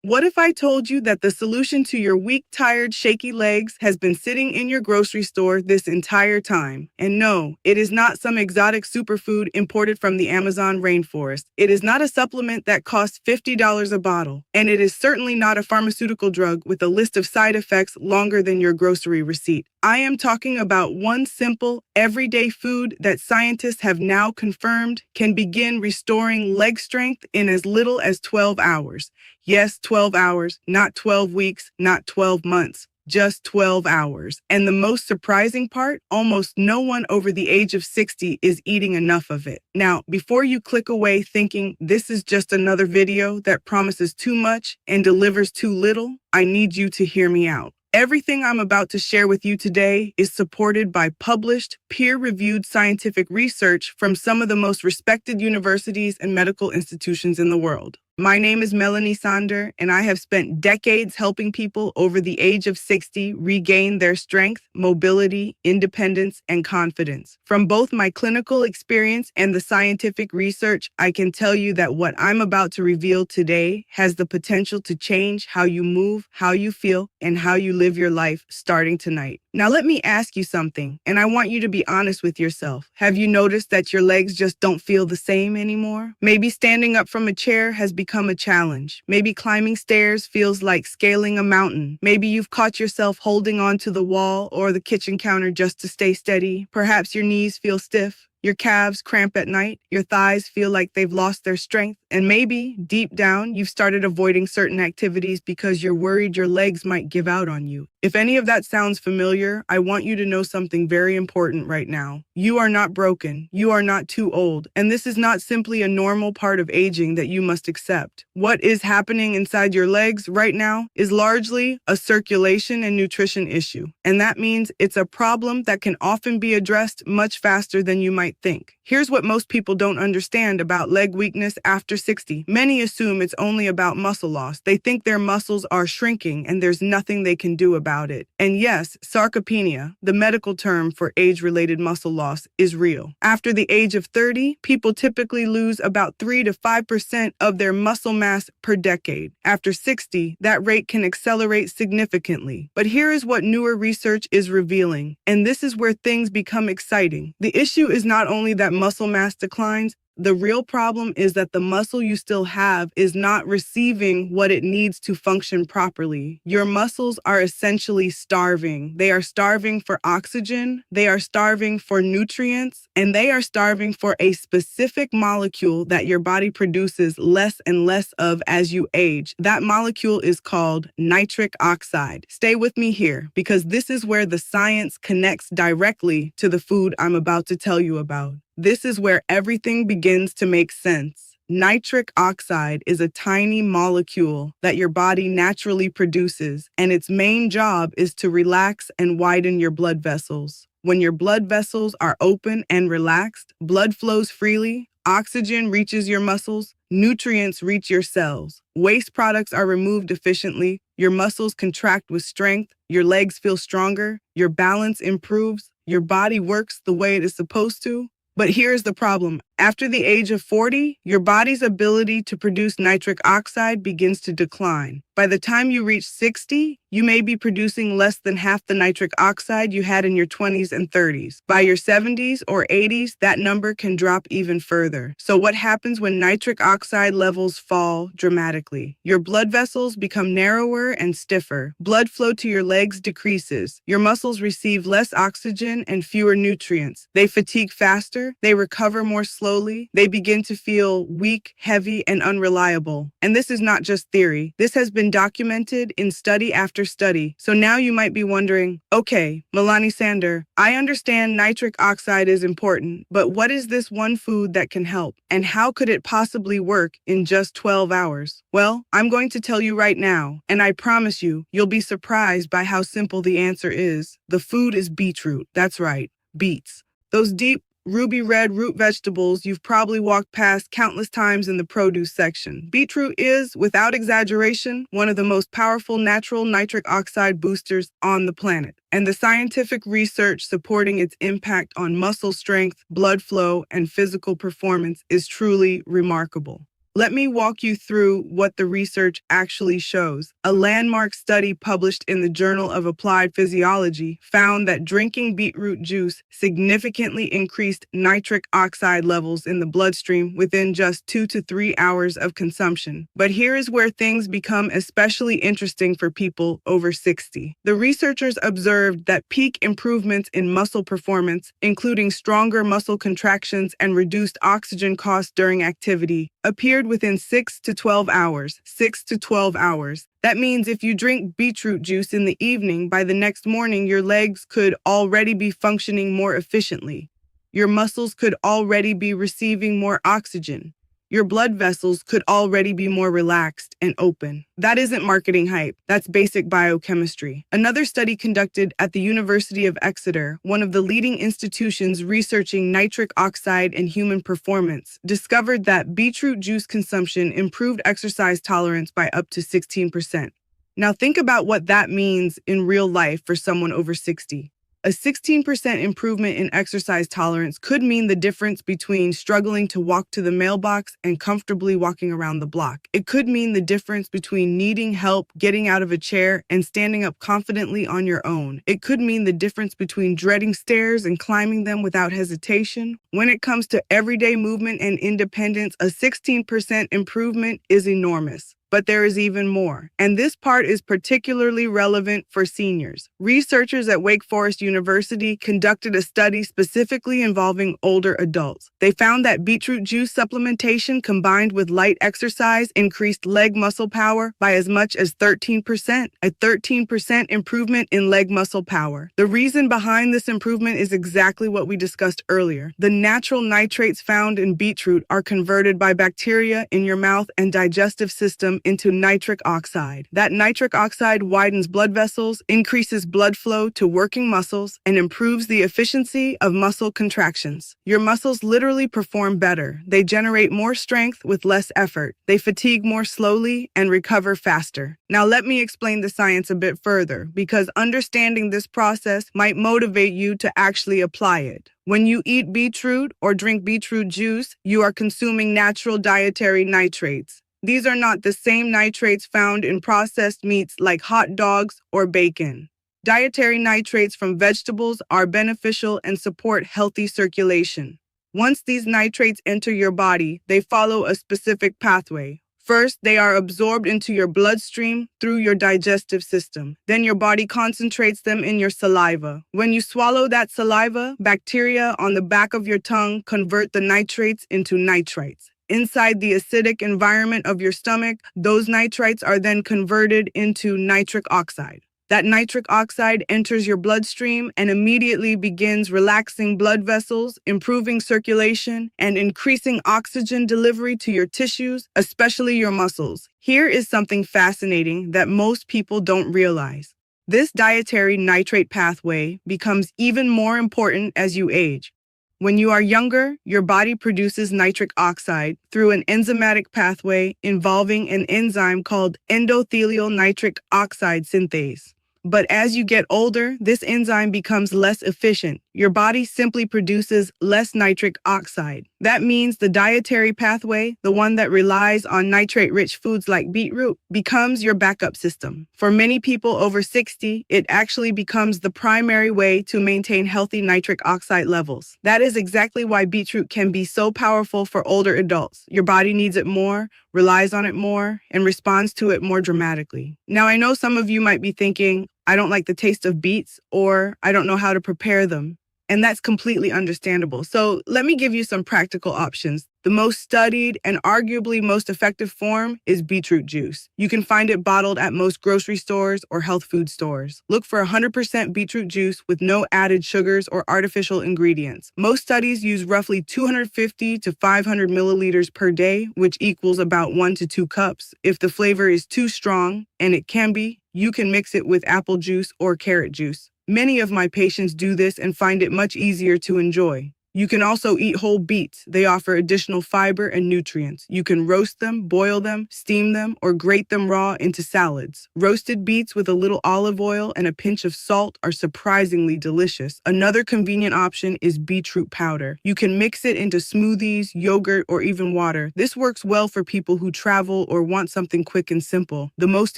What if I told you that the solution to your weak, tired, shaky legs has been sitting in your grocery store this entire time? And no, it is not some exotic superfood imported from the Amazon rainforest. It is not a supplement that costs $50 a bottle. And it is certainly not a pharmaceutical drug with a list of side effects longer than your grocery receipt. I am talking about one simple, everyday food that scientists have now confirmed can begin restoring leg strength in as little as 12 hours. Yes, 12 hours, not 12 weeks, not 12 months, just 12 hours. And the most surprising part, almost no one over the age of 60 is eating enough of it. Now, before you click away thinking this is just another video that promises too much and delivers too little, I need you to hear me out. Everything I'm about to share with you today is supported by published, peer-reviewed scientific research from some of the most respected universities and medical institutions in the world. My name is Melanie Sander, and I have spent decades helping people over the age of 60 regain their strength, mobility, independence, and confidence. From both my clinical experience and the scientific research, I can tell you that what I'm about to reveal today has the potential to change how you move, how you feel, and how you live your life starting tonight. Now, let me ask you something, and I want you to be honest with yourself. Have you noticed that your legs just don't feel the same anymore? Maybe standing up from a chair has become a challenge. Maybe climbing stairs feels like scaling a mountain. Maybe you've caught yourself holding onto the wall or the kitchen counter just to stay steady. Perhaps your knees feel stiff. Your calves cramp at night, your thighs feel like they've lost their strength, and maybe, deep down, you've started avoiding certain activities because you're worried your legs might give out on you. If any of that sounds familiar, I want you to know something very important right now. You are not broken, you are not too old, and this is not simply a normal part of aging that you must accept. What is happening inside your legs right now is largely a circulation and nutrition issue, and that means it's a problem that can often be addressed much faster than you might think. Here's what most people don't understand about leg weakness after 60. Many assume it's only about muscle loss. They think their muscles are shrinking and there's nothing they can do about it. And yes, sarcopenia, the medical term for age-related muscle loss, is real. After the age of 30, people typically lose about 3 to 5% of their muscle mass per decade. After 60, that rate can accelerate significantly. But here is what newer research is revealing, and this is where things become exciting. The issue is not only that muscle mass declines, the real problem is that the muscle you still have is not receiving what it needs to function properly. Your muscles are essentially starving. They are starving for oxygen, they are starving for nutrients, and they are starving for a specific molecule that your body produces less and less of as you age. That molecule is called nitric oxide. Stay with me here, because this is where the science connects directly to the food I'm about to tell you about. This is where everything begins to make sense. Nitric oxide is a tiny molecule that your body naturally produces, and its main job is to relax and widen your blood vessels. When your blood vessels are open and relaxed, blood flows freely, oxygen reaches your muscles, nutrients reach your cells, waste products are removed efficiently, your muscles contract with strength, your legs feel stronger, your balance improves, your body works the way it is supposed to. But here's the problem. After the age of 40, your body's ability to produce nitric oxide begins to decline. By the time you reach 60, you may be producing less than half the nitric oxide you had in your 20s and 30s. By your 70s or 80s, that number can drop even further. So what happens when nitric oxide levels fall dramatically? Your blood vessels become narrower and stiffer. Blood flow to your legs decreases. Your muscles receive less oxygen and fewer nutrients. They fatigue faster. They recover more slowly. They begin to feel weak, heavy, and unreliable. And this is not just theory. This has been documented in study after study. So now you might be wondering, okay, Melanie Sander, I understand nitric oxide is important, but what is this one food that can help? And how could it possibly work in just 12 hours? Well, I'm going to tell you right now, and I promise you, you'll be surprised by how simple the answer is. The food is beetroot. That's right, beets. Those deep, ruby red root vegetables you've probably walked past countless times in the produce section. Beetroot is, without exaggeration, one of the most powerful natural nitric oxide boosters on the planet. And the scientific research supporting its impact on muscle strength, blood flow, and physical performance is truly remarkable. Let me walk you through what the research actually shows. A landmark study published in the Journal of Applied Physiology found that drinking beetroot juice significantly increased nitric oxide levels in the bloodstream within just 2 to 3 hours of consumption. But here is where things become especially interesting for people over 60. The researchers observed that peak improvements in muscle performance, including stronger muscle contractions and reduced oxygen costs during activity, appeared within 6 to 12 hours. 6 to 12 hours. That means if you drink beetroot juice in the evening, by the next morning, your legs could already be functioning more efficiently. Your muscles could already be receiving more oxygen. Your blood vessels could already be more relaxed and open. That isn't marketing hype. That's basic biochemistry. Another study conducted at the University of Exeter, one of the leading institutions researching nitric oxide and human performance, discovered that beetroot juice consumption improved exercise tolerance by up to 16%. Now think about what that means in real life for someone over 60. A 16% improvement in exercise tolerance could mean the difference between struggling to walk to the mailbox and comfortably walking around the block. It could mean the difference between needing help getting out of a chair and standing up confidently on your own. It could mean the difference between dreading stairs and climbing them without hesitation. When it comes to everyday movement and independence, a 16% improvement is enormous. But there is even more, and this part is particularly relevant for seniors. Researchers at Wake Forest University conducted a study specifically involving older adults. They found that beetroot juice supplementation combined with light exercise increased leg muscle power by as much as 13%, a 13% improvement in leg muscle power. The reason behind this improvement is exactly what we discussed earlier. The natural nitrates found in beetroot are converted by bacteria in your mouth and digestive system into nitric oxide. That nitric oxide widens blood vessels, increases blood flow to working muscles, and improves the efficiency of muscle contractions. Your muscles literally perform better. They generate more strength with less effort. They fatigue more slowly and recover faster. Now let me explain the science a bit further, because understanding this process might motivate you to actually apply it. When you eat beetroot or drink beetroot juice, you are consuming natural dietary nitrates. These are not the same nitrates found in processed meats like hot dogs or bacon. Dietary nitrates from vegetables are beneficial and support healthy circulation. Once these nitrates enter your body, they follow a specific pathway. First, they are absorbed into your bloodstream through your digestive system. Then your body concentrates them in your saliva. When you swallow that saliva, bacteria on the back of your tongue convert the nitrates into nitrites. Inside the acidic environment of your stomach, those nitrites are then converted into nitric oxide. That nitric oxide enters your bloodstream and immediately begins relaxing blood vessels, improving circulation, and increasing oxygen delivery to your tissues, especially your muscles. Here is something fascinating that most people don't realize. This dietary nitrate pathway becomes even more important as you age. When you are younger, your body produces nitric oxide through an enzymatic pathway involving an enzyme called endothelial nitric oxide synthase. But as you get older, this enzyme becomes less efficient. Your body simply produces less nitric oxide. That means the dietary pathway, the one that relies on nitrate-rich foods like beetroot, becomes your backup system. For many people over 60, it actually becomes the primary way to maintain healthy nitric oxide levels. That is exactly why beetroot can be so powerful for older adults. Your body needs it more, relies on it more, and responds to it more dramatically. Now, I know some of you might be thinking, I don't like the taste of beets, or I don't know how to prepare them. And that's completely understandable. So let me give you some practical options. The most studied and arguably most effective form is beetroot juice. You can find it bottled at most grocery stores or health food stores. Look for 100% beetroot juice with no added sugars or artificial ingredients. Most studies use roughly 250 to 500 milliliters per day, which equals about 1 to 2 cups. If the flavor is too strong, and it can be, you can mix it with apple juice or carrot juice. Many of my patients do this and find it much easier to enjoy. You can also eat whole beets. They offer additional fiber and nutrients. You can roast them, boil them, steam them, or grate them raw into salads. Roasted beets with a little olive oil and a pinch of salt are surprisingly delicious. Another convenient option is beetroot powder. You can mix it into smoothies, yogurt, or even water. This works well for people who travel or want something quick and simple. The most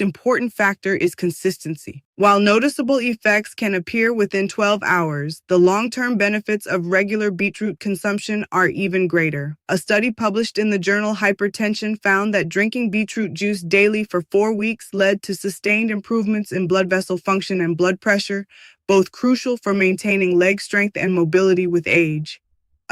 important factor is consistency. While noticeable effects can appear within 12 hours, the long-term benefits of regular beetroot consumption are even greater. A study published in the journal Hypertension found that drinking beetroot juice daily for 4 weeks led to sustained improvements in blood vessel function and blood pressure, both crucial for maintaining leg strength and mobility with age.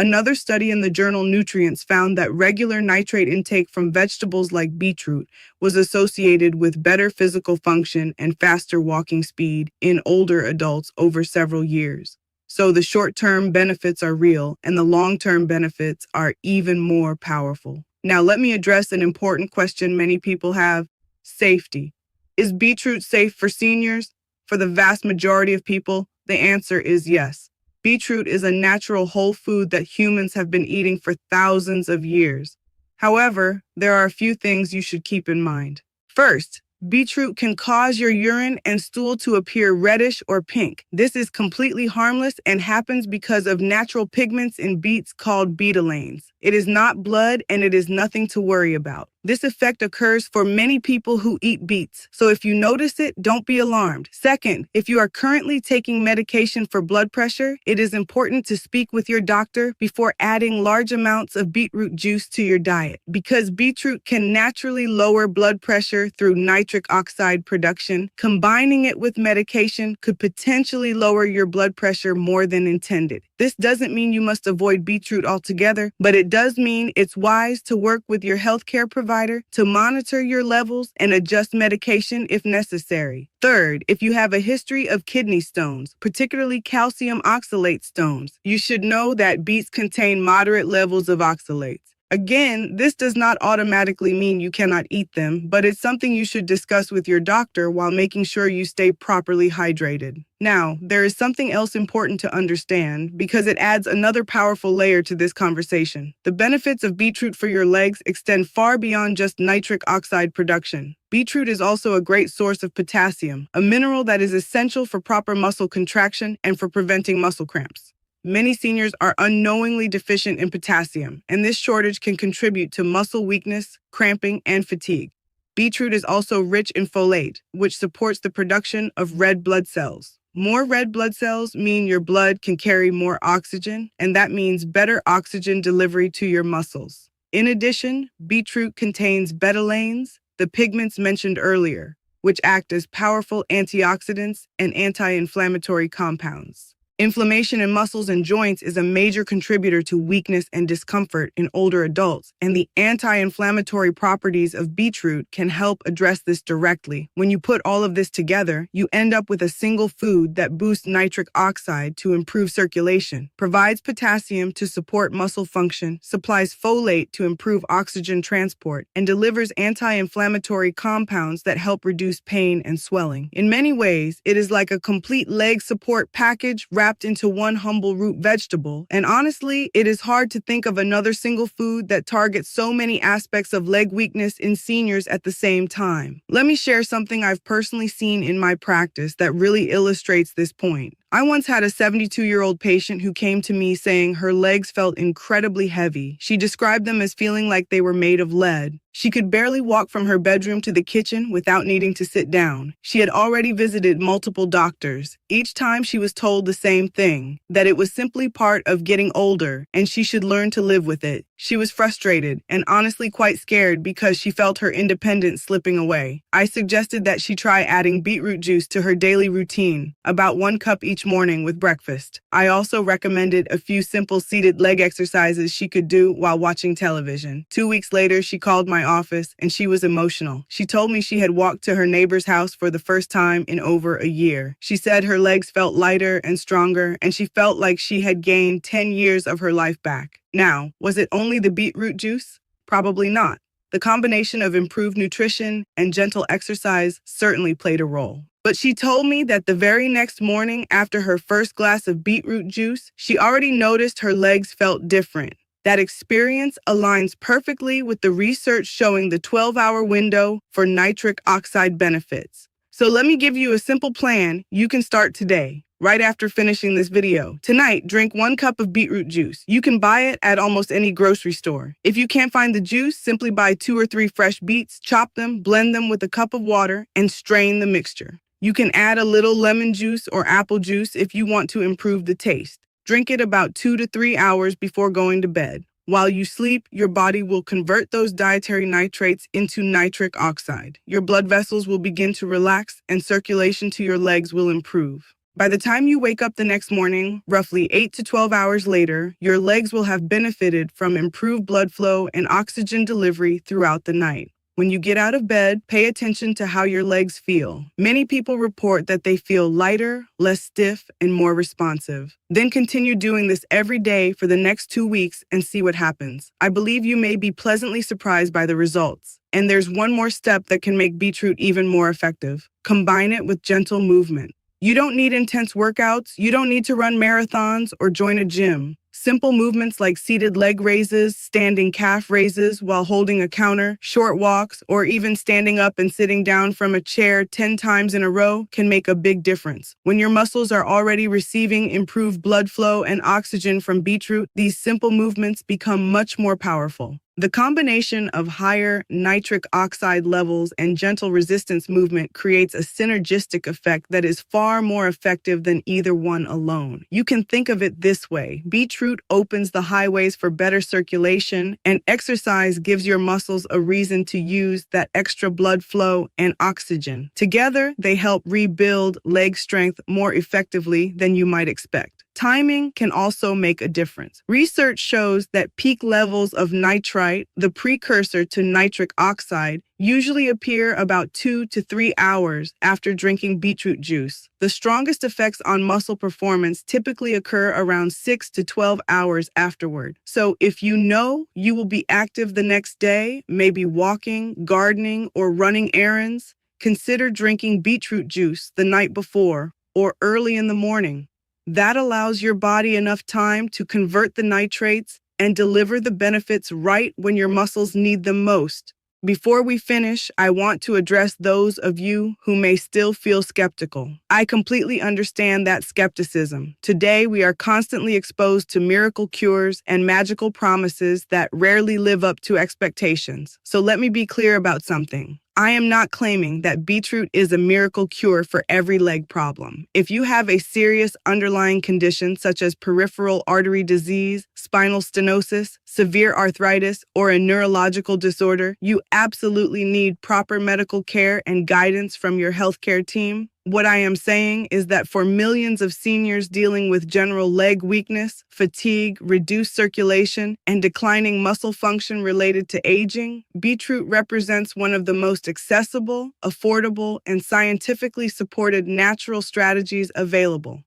Another study in the journal Nutrients found that regular nitrate intake from vegetables like beetroot was associated with better physical function and faster walking speed in older adults over several years. So the short-term benefits are real, and the long-term benefits are even more powerful. Now let me address an important question many people have: safety. Is beetroot safe for seniors? For the vast majority of people, the answer is yes. Beetroot is a natural whole food that humans have been eating for thousands of years. However, there are a few things you should keep in mind. First, beetroot can cause your urine and stool to appear reddish or pink. This is completely harmless and happens because of natural pigments in beets called betalains. It is not blood and it is nothing to worry about. This effect occurs for many people who eat beets, so if you notice it, don't be alarmed. Second, if you are currently taking medication for blood pressure, it is important to speak with your doctor before adding large amounts of beetroot juice to your diet, because beetroot can naturally lower blood pressure through nitric oxide production. Combining it with medication could potentially lower your blood pressure more than intended. This doesn't mean you must avoid beetroot altogether, but it does mean it's wise to work with your healthcare provider to monitor your levels and adjust medication if necessary. Third, if you have a history of kidney stones, particularly calcium oxalate stones, you should know that beets contain moderate levels of oxalates. Again, this does not automatically mean you cannot eat them, but it's something you should discuss with your doctor while making sure you stay properly hydrated. Now, there is something else important to understand because it adds another powerful layer to this conversation. The benefits of beetroot for your legs extend far beyond just nitric oxide production. Beetroot is also a great source of potassium, a mineral that is essential for proper muscle contraction and for preventing muscle cramps. Many seniors are unknowingly deficient in potassium, and this shortage can contribute to muscle weakness, cramping, and fatigue. Beetroot is also rich in folate, which supports the production of red blood cells. More red blood cells mean your blood can carry more oxygen, and that means better oxygen delivery to your muscles. In addition, beetroot contains betalains, the pigments mentioned earlier, which act as powerful antioxidants and anti-inflammatory compounds. Inflammation in muscles and joints is a major contributor to weakness and discomfort in older adults, and the anti-inflammatory properties of beetroot can help address this directly. When you put all of this together, you end up with a single food that boosts nitric oxide to improve circulation, provides potassium to support muscle function, supplies folate to improve oxygen transport, and delivers anti-inflammatory compounds that help reduce pain and swelling. In many ways, it is like a complete leg support package wrapped into one humble root vegetable, and honestly, it is hard to think of another single food that targets so many aspects of leg weakness in seniors at the same time. Let me share something I've personally seen in my practice that really illustrates this point. I once had a 72-year-old patient who came to me saying her legs felt incredibly heavy. She described them as feeling like they were made of lead. She could barely walk from her bedroom to the kitchen without needing to sit down. She had already visited multiple doctors. Each time she was told the same thing, that it was simply part of getting older and she should learn to live with it. She was frustrated and honestly quite scared because she felt her independence slipping away. I suggested that she try adding beetroot juice to her daily routine, about 1 cup each morning with breakfast. I also recommended a few simple seated leg exercises she could do while watching television. 2 weeks later, she called my office and she was emotional. She told me she had walked to her neighbor's house for the first time in over a year. She said her legs felt lighter and stronger, and she felt like she had gained 10 years of her life back. Now, was it only the beetroot juice? Probably not. The combination of improved nutrition and gentle exercise certainly played a role. But she told me that the very next morning after her first glass of beetroot juice, she already noticed her legs felt different. That experience aligns perfectly with the research showing the 12-hour window for nitric oxide benefits. So let me give you a simple plan you can start today, right after finishing this video. Tonight, drink 1 cup of beetroot juice. You can buy it at almost any grocery store. If you can't find the juice, simply buy 2 or 3 fresh beets, chop them, blend them with a cup of water, and strain the mixture. You can add a little lemon juice or apple juice if you want to improve the taste. Drink it about 2 to 3 hours before going to bed. While you sleep, your body will convert those dietary nitrates into nitric oxide. Your blood vessels will begin to relax and circulation to your legs will improve. By the time you wake up the next morning, roughly 8 to 12 hours later, your legs will have benefited from improved blood flow and oxygen delivery throughout the night. When you get out of bed, pay attention to how your legs feel. Many people report that they feel lighter, less stiff, and more responsive. Then continue doing this every day for the next 2 weeks and see what happens. I believe you may be pleasantly surprised by the results. And there's one more step that can make beetroot even more effective. Combine it with gentle movement. You don't need intense workouts. You don't need to run marathons or join a gym. Simple movements like seated leg raises, standing calf raises while holding a counter, short walks, or even standing up and sitting down from a chair 10 times in a row can make a big difference. When your muscles are already receiving improved blood flow and oxygen from beetroot, these simple movements become much more powerful. The combination of higher nitric oxide levels and gentle resistance movement creates a synergistic effect that is far more effective than either one alone. You can think of it this way. Beetroot opens the highways for better circulation, and exercise gives your muscles a reason to use that extra blood flow and oxygen. Together, they help rebuild leg strength more effectively than you might expect. Timing can also make a difference. Research shows that peak levels of nitrite, the precursor to nitric oxide, usually appear about 2 to 3 hours after drinking beetroot juice. The strongest effects on muscle performance typically occur around 6 to 12 hours afterward. So if you know you will be active the next day, maybe walking, gardening, or running errands, consider drinking beetroot juice the night before or early in the morning. That allows your body enough time to convert the nitrates and deliver the benefits right when your muscles need them most. Before we finish, I want to address those of you who may still feel skeptical. I completely understand that skepticism. Today, we are constantly exposed to miracle cures and magical promises that rarely live up to expectations. So let me be clear about something. I am not claiming that beetroot is a miracle cure for every leg problem. If you have a serious underlying condition such as peripheral artery disease, spinal stenosis, severe arthritis, or a neurological disorder, you absolutely need proper medical care and guidance from your healthcare team. What I am saying is that for millions of seniors dealing with general leg weakness, fatigue, reduced circulation, and declining muscle function related to aging, beetroot represents one of the most accessible, affordable, and scientifically supported natural strategies available.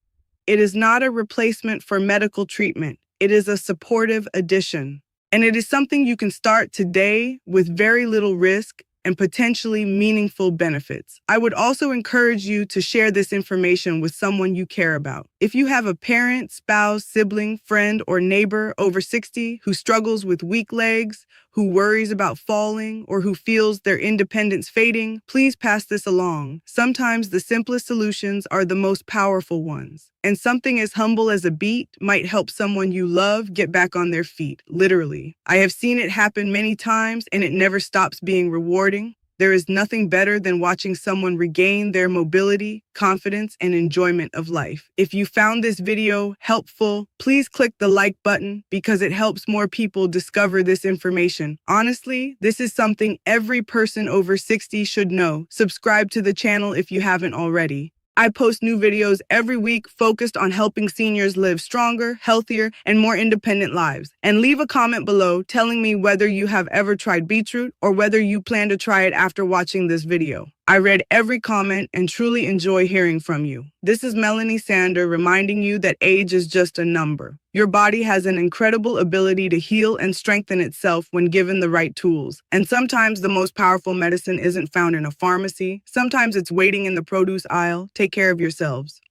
It is not a replacement for medical treatment. It is a supportive addition. And it is something you can start today with very little risk and potentially meaningful benefits. I would also encourage you to share this information with someone you care about. If you have a parent, spouse, sibling, friend, or neighbor over 60 who struggles with weak legs, who worries about falling, or who feels their independence fading, please pass this along. Sometimes the simplest solutions are the most powerful ones. And something as humble as a beet might help someone you love get back on their feet, literally. I have seen it happen many times, and it never stops being rewarding. There is nothing better than watching someone regain their mobility, confidence, and enjoyment of life. If you found this video helpful, please click the like button because it helps more people discover this information. Honestly, this is something every person over 60 should know. Subscribe to the channel if you haven't already. I post new videos every week focused on helping seniors live stronger, healthier, and more independent lives. And leave a comment below telling me whether you have ever tried beetroot or whether you plan to try it after watching this video. I read every comment and truly enjoy hearing from you. This is Melanie Sander reminding you that age is just a number. Your body has an incredible ability to heal and strengthen itself when given the right tools. And sometimes the most powerful medicine isn't found in a pharmacy. Sometimes it's waiting in the produce aisle. Take care of yourselves.